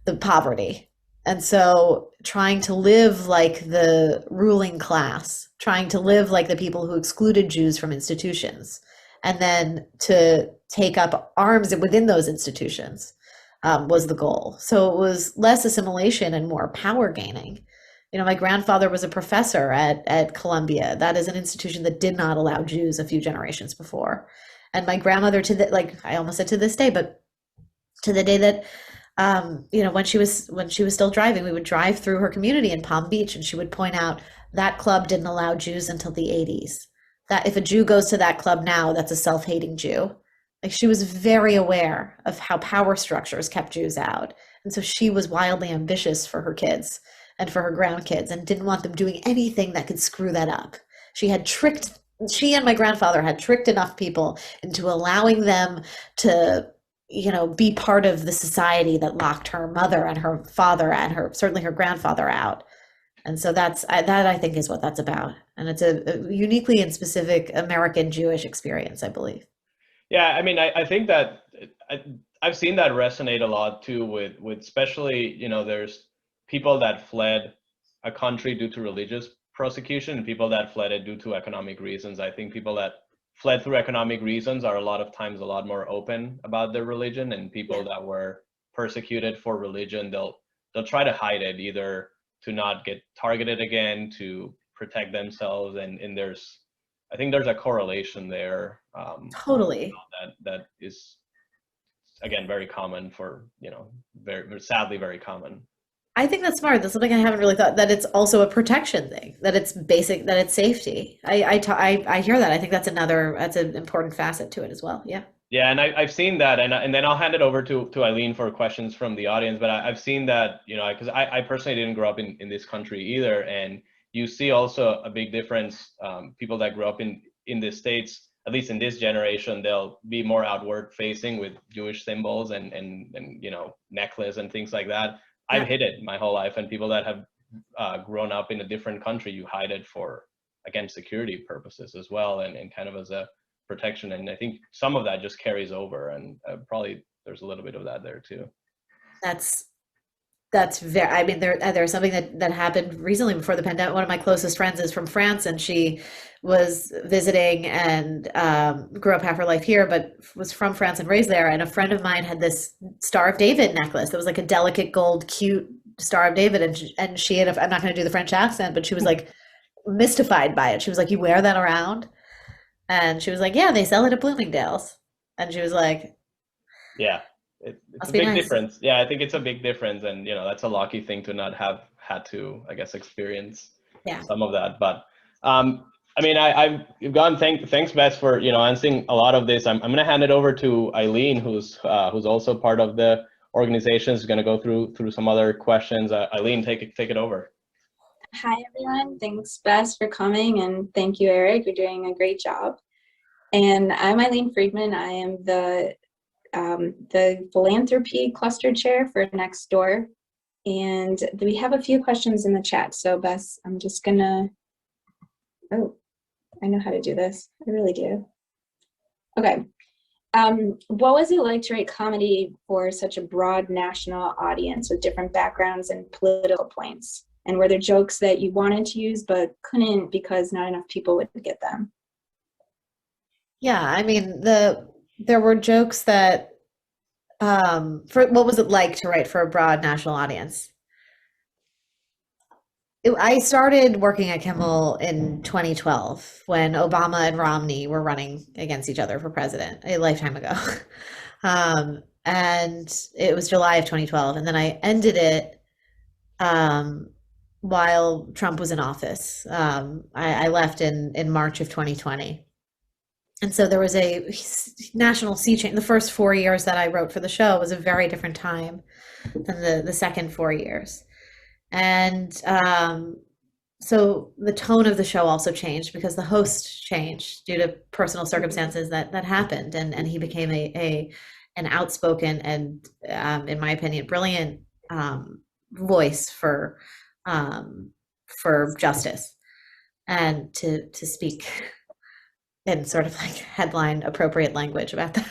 the poverty. And so trying to live like the ruling class, trying to live like the people who excluded Jews from institutions, and then to take up arms within those institutions was the goal. So it was less assimilation and more power gaining. My grandfather was a professor at Columbia. That is an institution that did not allow Jews a few generations before. And my grandmother, I almost said to this day, but to the day that, when she was still driving, we would drive through her community in Palm Beach, and she would point out that club didn't allow Jews until the 80s. That if a Jew goes to that club now, that's a self-hating Jew. Like, she was very aware of how power structures kept Jews out. And so she was wildly ambitious for her kids and for her grandkids, and didn't want them doing anything that could screw that up. She and my grandfather had tricked enough people into allowing them to, be part of the society that locked her mother and her father and certainly her grandfather out. And so that I think is what that's about. And it's a uniquely and specific American Jewish experience, I believe. Yeah, I mean, I think that I've seen that resonate a lot too with especially, there's people that fled a country due to religious persecution and people that fled it due to economic reasons. I think people that fled through economic reasons are a lot of times a lot more open about their religion, and people that were persecuted for religion, they'll try to hide it, either to not get targeted again, to protect themselves, and I think there's a correlation there. Totally. That is, again, very common for, very sadly very common. I think that's smart. That's something I haven't really thought, that it's also a protection thing, that it's basic, that it's safety. I hear that. I think that's an important facet to it as well. Yeah. Yeah, and I've seen that, and then I'll hand it over to Eileen for questions from the audience. But I've seen that, because I personally didn't grow up in this country either, and you see also a big difference. People that grew up in the States, at least in this generation, they'll be more outward facing with Jewish symbols and necklace and things like that. I've hid it my whole life, and people that have grown up in a different country, you hide it for, again, security purposes as well, and kind of as a protection. And I think some of that just carries over, and probably there's a little bit of that there too. That's very, I mean, there's something that happened recently before the pandemic. One of my closest friends is from France, and she was visiting and grew up half her life here, but was from France and raised there. And a friend of mine had this Star of David necklace that was like a delicate gold, cute Star of David. And she had, I'm not going to do the French accent, but she was like mystified by it. She was like, "You wear that around?" And she was like, "Yeah, they sell it at Bloomingdale's." And she was like, yeah, it's a big difference. Yeah, I think it's a big difference. And, that's a lucky thing to not have had to, I guess, experience some of that. But, I mean, I've gone, thanks, Bess, for, answering a lot of this. I'm going to hand it over to Eileen, who's also part of the organization, is going to go through some other questions. Eileen, take it over. Hi, everyone. Thanks, Bess, for coming, and thank you, Eric. You're doing a great job. And I'm Eileen Friedman. I am the philanthropy cluster chair for Nextdoor. And we have a few questions in the chat. So, Bess, I'm just gonna, oh, I know how to do this. I really do. Okay. What was it like to write comedy for such a broad national audience with different backgrounds and political points? And were there jokes that you wanted to use but couldn't because not enough people would get them? Yeah, I mean, there were jokes that, what was it like to write for a broad national audience? I started working at Kimmel in 2012 when Obama and Romney were running against each other for president, a lifetime ago. And it was July of 2012. And then I ended it while Trump was in office. I left in March of 2020. And so there was a national sea change. The first 4 years that I wrote for the show was a very different time than the second 4 years. And so the tone of the show also changed because the host changed due to personal circumstances that happened. And he became an outspoken and, in my opinion, brilliant voice for justice and to speak in sort of like headline appropriate language about that.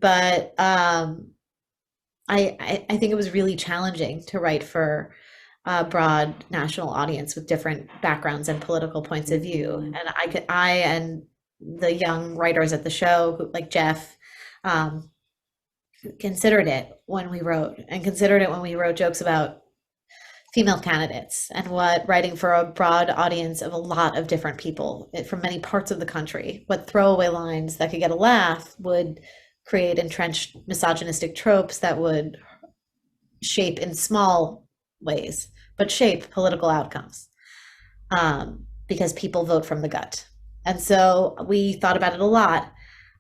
But I think it was really challenging to write for a broad national audience with different backgrounds and political points of view. And I and the young writers at the show, like Jeff, considered it when we wrote jokes about female candidates and what writing for a broad audience of a lot of different people from many parts of the country, what throwaway lines that could get a laugh would create entrenched misogynistic tropes that would shape in small ways, but shape political outcomes, because people vote from the gut. And so we thought about it a lot.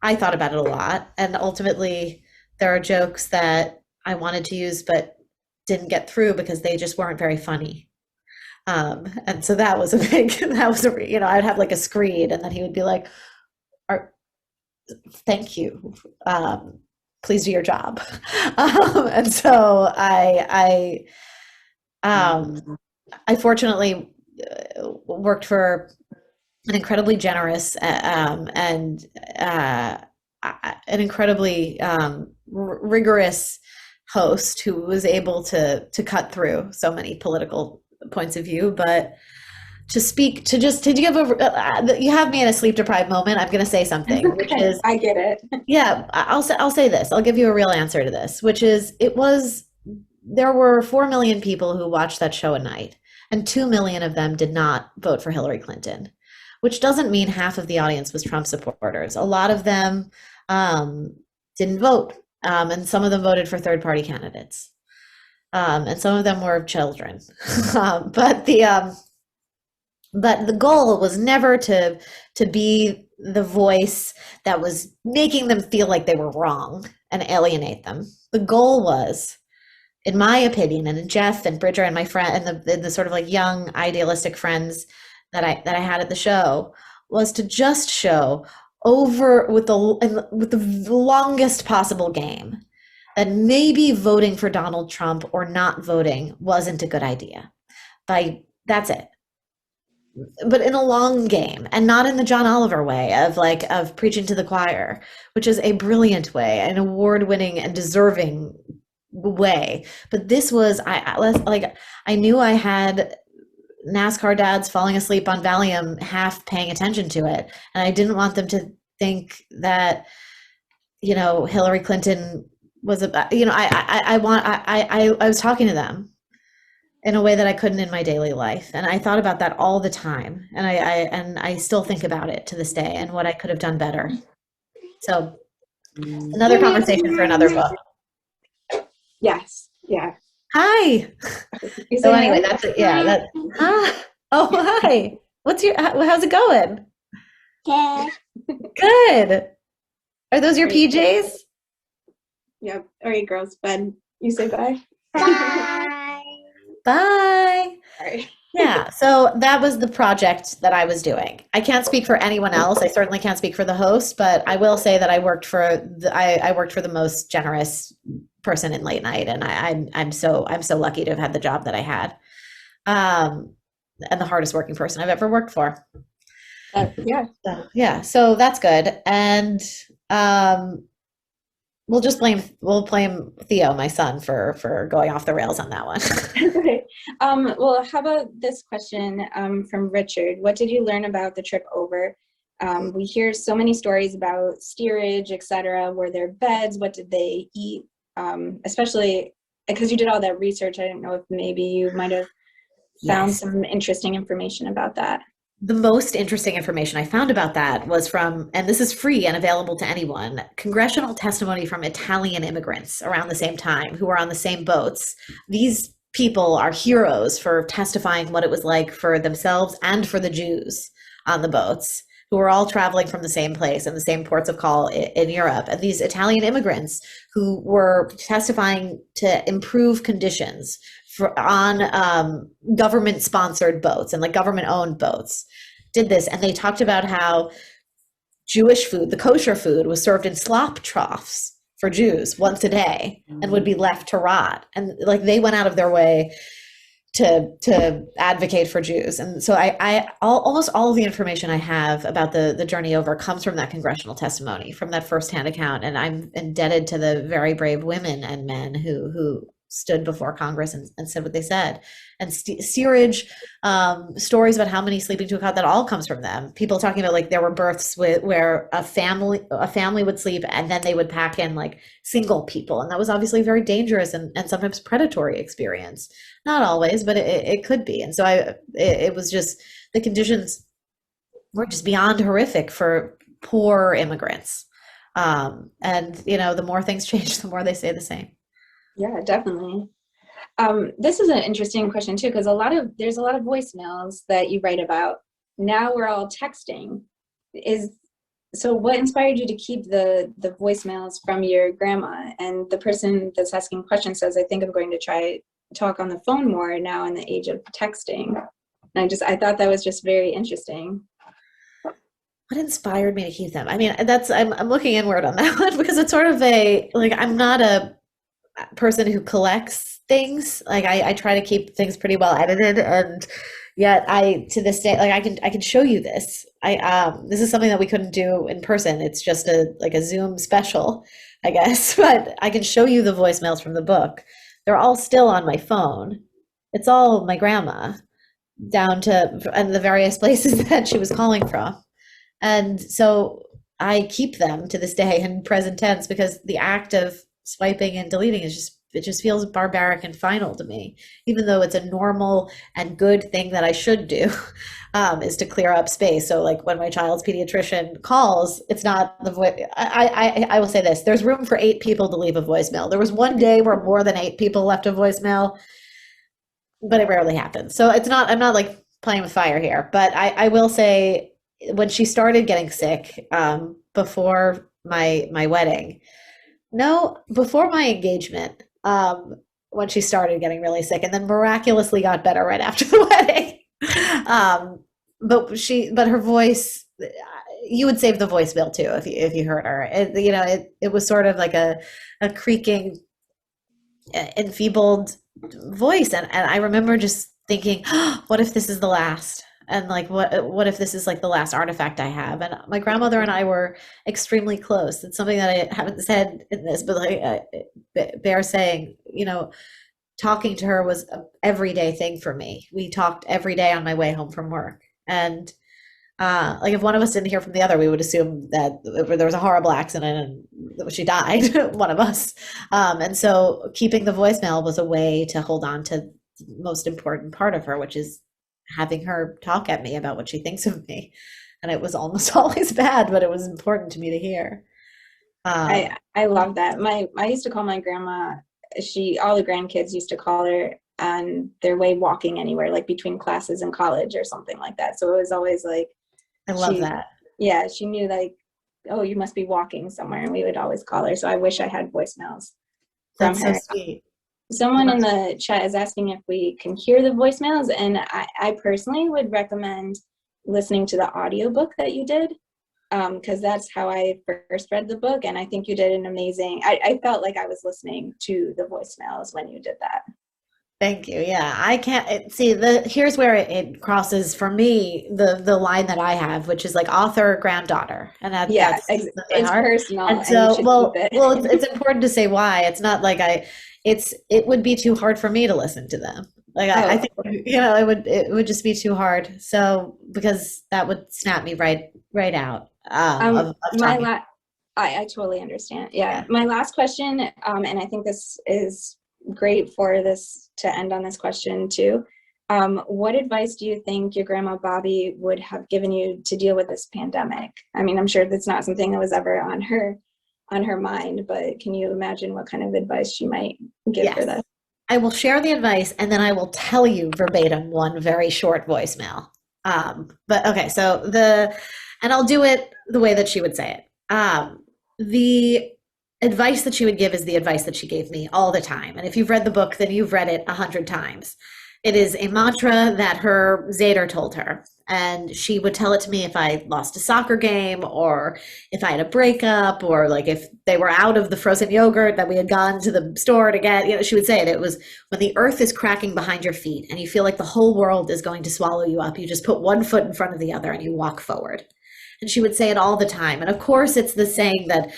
I thought about it a lot. And ultimately, there are jokes that I wanted to use, but didn't get through because they just weren't very funny. And so that was I'd have like a screed, and then he would be like, "Thank you. Please do your job." And so I fortunately worked for an incredibly generous and an incredibly rigorous host who was able to cut through so many political points of view, but to give you have me in a sleep deprived moment. I'm going to say something, which is, I get it. yeah, I'll say this. I'll give you a real answer to this, which is there were 4 million people who watched that show a night, and 2 million of them did not vote for Hillary Clinton, which doesn't mean half of the audience was Trump supporters. A lot of them didn't vote, and some of them voted for third-party candidates, and some of them were children. But the goal was never to be the voice that was making them feel like they were wrong and alienate them. The goal was, in my opinion, and Jeff and Bridger and my friend and the sort of like young idealistic friends that I had at the show, was to just show over with the longest possible game that maybe voting for Donald Trump or not voting wasn't a good idea. That's it. But in a long game, and not in the John Oliver way of preaching to the choir, which is a brilliant way, an award-winning and deserving way. But this was, I knew I had NASCAR dads falling asleep on Valium, half paying attention to it, and I didn't want them to think that, Hillary Clinton was I was talking to them in a way that I couldn't in my daily life, and I thought about that all the time, and I still think about it to this day and what I could have done better. So another conversation for another book. Yes. Yeah. Hi. So anyway, that's it. Yeah. Oh, hi. How's it going? Yeah. Good. Are those your PJs? Yep. All right, girls. Bed. You say bye. Bye. Bye. All right. Yeah, so that was the project that I was doing. I can't speak for anyone else. I certainly can't speak for the host, but I will say that I worked for the most generous person in late night, and I'm so lucky to have had the job that I had, and the hardest working person I've ever worked for. Yeah. So that's good, and we'll blame Theo, my son, for going off the rails on that one. Okay. Well, how about this question from Richard? What did you learn about the trip over? We hear so many stories about steerage, etc. Were there beds? What did they eat? Especially because you did all that research, I didn't know if maybe you might have found some interesting information about that. The most interesting information I found about that was from, and this is free and available to anyone, congressional testimony from Italian immigrants around the same time who were on the same boats. These people are heroes for testifying what it was like for themselves and for the Jews on the boats, who were all traveling from the same place and the same ports of call in Europe. And these Italian immigrants who were testifying to improve conditions on government-sponsored boats and like government-owned boats did this. And they talked about how Jewish food, the kosher food, was served in slop troughs for Jews once a day and would be left to rot. And like they went out of their way to advocate for Jews. And so almost all of the information I have about the journey over comes from that congressional testimony, from that firsthand account. And I'm indebted to the very brave women and men who stood before Congress and said what they said. And steerage, stories about how many sleeping to a cot, that all comes from them. People talking about like there were births where a family would sleep and then they would pack in like single people. And that was obviously a very dangerous and sometimes predatory experience. Not always, but it could be. And so it was just, the conditions were just beyond horrific for poor immigrants. And the more things change, the more they stay the same. Yeah, definitely. This is an interesting question too, because there's a lot of voicemails that you write about. Now we're all texting. So what inspired you to keep the voicemails from your grandma? And the person that's asking questions says, I think I'm going to try talk on the phone more now in the age of texting. And I thought that was just very interesting. What inspired me to keep them? I mean, I'm looking inward on that one, because it's sort of I'm not a person who collects things. Like I try to keep things pretty well edited, and Yet to this day, like I can show you this. This is something that we couldn't do in person. It's just a Zoom special, I guess, but I can show you the voicemails from the book. They're all still on my phone. It's all my grandma, down to and the various places that she was calling from. And so I keep them to this day in present tense because the act of swiping and deleting it just feels barbaric and final to me, even though it's a normal and good thing that I should do, is to clear up space. So like when my child's pediatrician calls, it's not the voice. I will say this, there's room for 8 people to leave a voicemail. There was one day where more than 8 people left a voicemail, but it rarely happens. So I'm not like playing with fire here, but I will say when she started getting sick, before my wedding, no, before my engagement, when she started getting really sick and then miraculously got better right after the wedding. But her voice, you would save the voicemail too if you heard her. It was sort of like a creaking, enfeebled voice, and I remember just thinking, oh, what if this is the last? And like, what if this is like the last artifact I have? And my grandmother and I were extremely close. It's something that I haven't said in this, but like bear saying, talking to her was an everyday thing for me. We talked every day on my way home from work. And like if one of us didn't hear from the other, we would assume that there was a horrible accident and she died, one of us. And so keeping the voicemail was a way to hold on to the most important part of her, which is having her talk at me about what she thinks of me. And it was almost always bad, but it was important to me to hear. I love that. I used to call my grandma, all the grandkids used to call her on their way walking anywhere, like between classes and college or something like that. So it was always like, I love that. Yeah, she knew like, oh, you must be walking somewhere, and we would always call her. So I wish I had voicemails from That's her. so sweet. Someone in the chat is asking if we can hear the voicemails, and I personally would recommend listening to the audiobook that you did, because that's how I first read the book, and I think you did an amazing, I felt like I was listening to the voicemails when you did that. Thank you. Yeah, I can't see here's where it crosses for me the line that I have, which is like author granddaughter, and that's it's hard. personal. And so, and it's important to say why. It's not like it would be too hard for me to listen to them. Like I think it would just be too hard. So because that would snap me right out. Of I totally understand. Yeah. My last question, and I think this is great for this to end on this question too. What advice do you think your grandma Bobby would have given you to deal with this pandemic? I mean, I'm sure that's not something that was ever on her mind, but can you imagine what kind of advice she might give for this? I will share the advice and then I will tell you verbatim one very short voicemail. But okay, and I'll do it the way that she would say it. The advice that she would give is the advice that she gave me all the time. And if you've read the book, then you've read it 100 times. It is a mantra that her Zader told her. And she would tell it to me if I lost a soccer game, or if I had a breakup, or like if they were out of the frozen yogurt that we had gone to the store to get, she would say it. It was, when the earth is cracking behind your feet and you feel like the whole world is going to swallow you up, you just put one foot in front of the other and you walk forward. And she would say it all the time. And of course, it's the saying that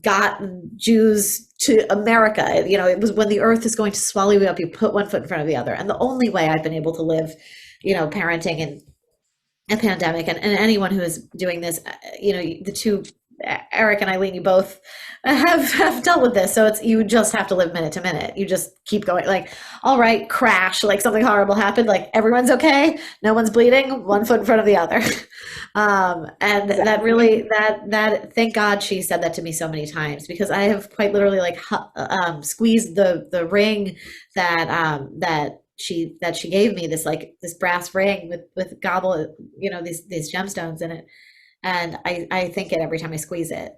got Jews to America. It was, when the earth is going to swallow you up, you put one foot in front of the other. And the only way I've been able to live, parenting in a pandemic, and anyone who is doing this, the two, Eric and Eileen, you both have dealt with this. So you just have to live minute to minute. You just keep going, like, all right, crash, like something horrible happened, like everyone's okay, no one's bleeding, one foot in front of the other. And that really, that thank God she said that to me so many times, because I have quite literally like squeezed the ring that she gave me, this brass ring with gobble, these gemstones in it. And I think it every time I squeeze it.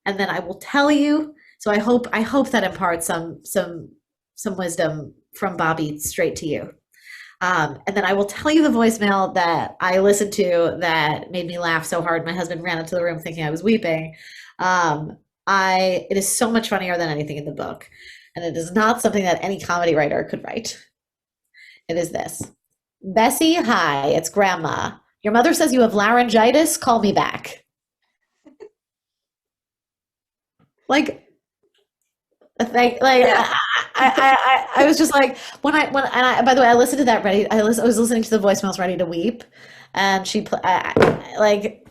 And then I will tell you, so I hope that imparts some wisdom from Bobby straight to you. And then I will tell you the voicemail that I listened to that made me laugh so hard. My husband ran into the room thinking I was weeping. It is so much funnier than anything in the book. And it is not something that any comedy writer could write. It is this. Bessie, hi, it's Grandma. Your mother says you have laryngitis. Call me back. Like, Yeah. I was just like by the way, I listened to that ready. I was listening to the voicemails ready to weep, and I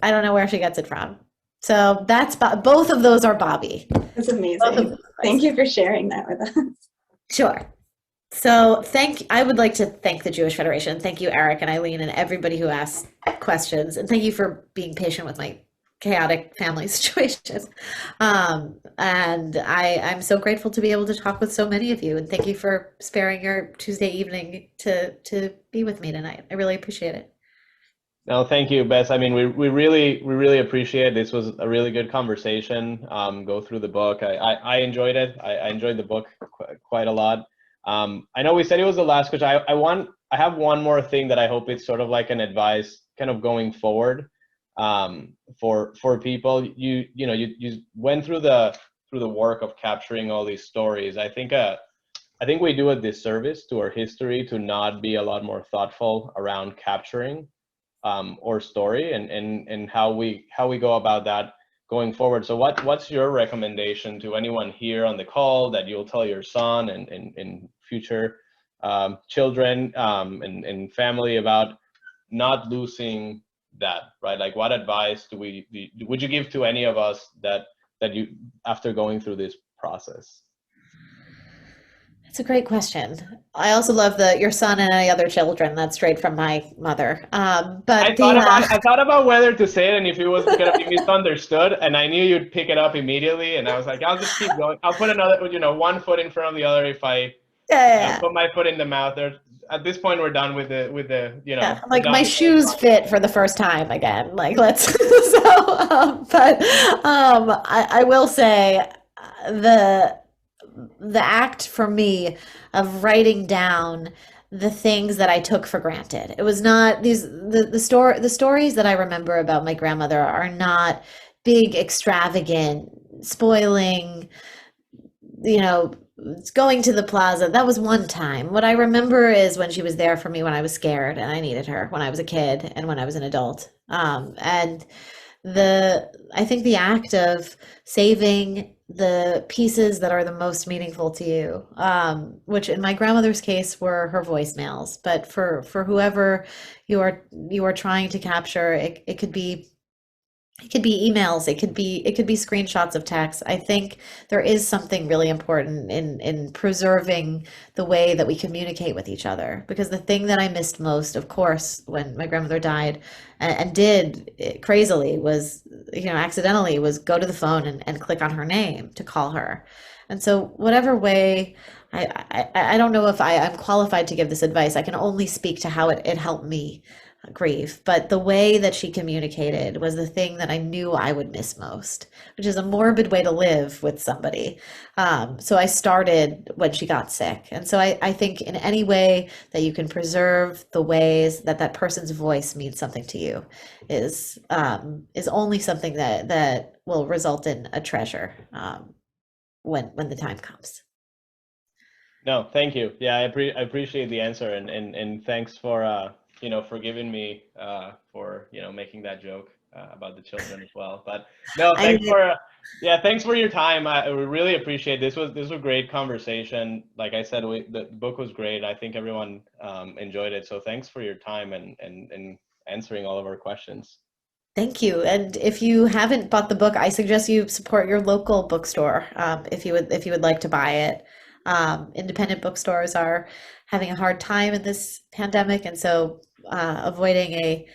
don't know where she gets it from. So that's both of those are Bobby. That's Both of amazing. those. Thank you for sharing that with us. Sure. So I would like to thank the Jewish Federation. Thank you, Eric and Eileen, and everybody who asked questions. And thank you for being patient with my chaotic family situations. And I'm so grateful to be able to talk with so many of you. And thank you for sparing your Tuesday evening to be with me tonight. I really appreciate it. No, thank you, Bess. I mean, we really appreciate it. This was a really good conversation. Go through the book. I enjoyed it. I enjoyed the book quite a lot. I know we said it was the last question. I have one more thing that I hope it's sort of like an advice kind of going forward for people. You went through the work of capturing all these stories. I think we do a disservice to our history to not be a lot more thoughtful around capturing or story and how we go about that going forward. So what's your recommendation to anyone here on the call that you'll tell your son and future children and family about not losing that, right? Like, what advice would you give to any of us that you, after going through this process? It's a great question. I also love your son and any other children. That's straight from my mother. But I thought about whether to say it and if it was going to be misunderstood, and I knew you'd pick it up immediately, and I was like, I'll just keep going. I'll put another, one foot in front of the other if I put my foot in the mouth. At this point, we're done with the like my shoes fit for the first time again. Like let's I will say the act for me of writing down the things that I took for granted. It was not the stories that I remember about my grandmother are not big, extravagant, spoiling, going to the plaza. That was one time. What I remember is when she was there for me when I was scared and I needed her, when I was a kid and when I was an adult. And I think the act of saving the pieces that are the most meaningful to you, which in my grandmother's case were her voicemails, but for whoever you are trying to capture, it could be emails, it could be screenshots of text. I think there is something really important in preserving the way that we communicate with each other, because the thing that I missed most, of course, when my grandmother died and did it crazily was, accidentally, was go to the phone and click on her name to call her. And so whatever way, I don't know if I'm qualified to give this advice. I can only speak to how it helped me grieve, but the way that she communicated was the thing that I knew I would miss most, which is a morbid way to live with somebody. So I started when she got sick. And so I think in any way that you can preserve the ways that that person's voice means something to you is only something that will result in a treasure when the time comes. No, thank you. Yeah, I appreciate the answer, and thanks for forgiving me for making that joke about the children as well. But no, thanks for your time. I really appreciate this. Was a great conversation. Like I said, the book was great. I think everyone enjoyed it. So thanks for your time and answering all of our questions. Thank you. And if you haven't bought the book, I suggest you support your local bookstore if you would like to buy it. Independent bookstores are having a hard time in this pandemic, and so avoiding a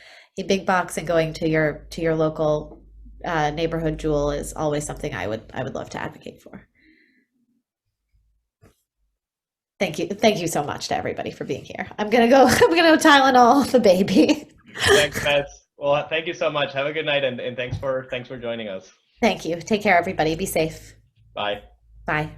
big box and going to your local neighborhood jewel is always something I would love to advocate for. Thank you so much to everybody for being here. I'm gonna go Tylenol the baby. Thanks, Bess. Well, thank you so much. Have a good night, and thanks for joining us. Thank you. Take care, everybody. Be safe. Bye. Bye.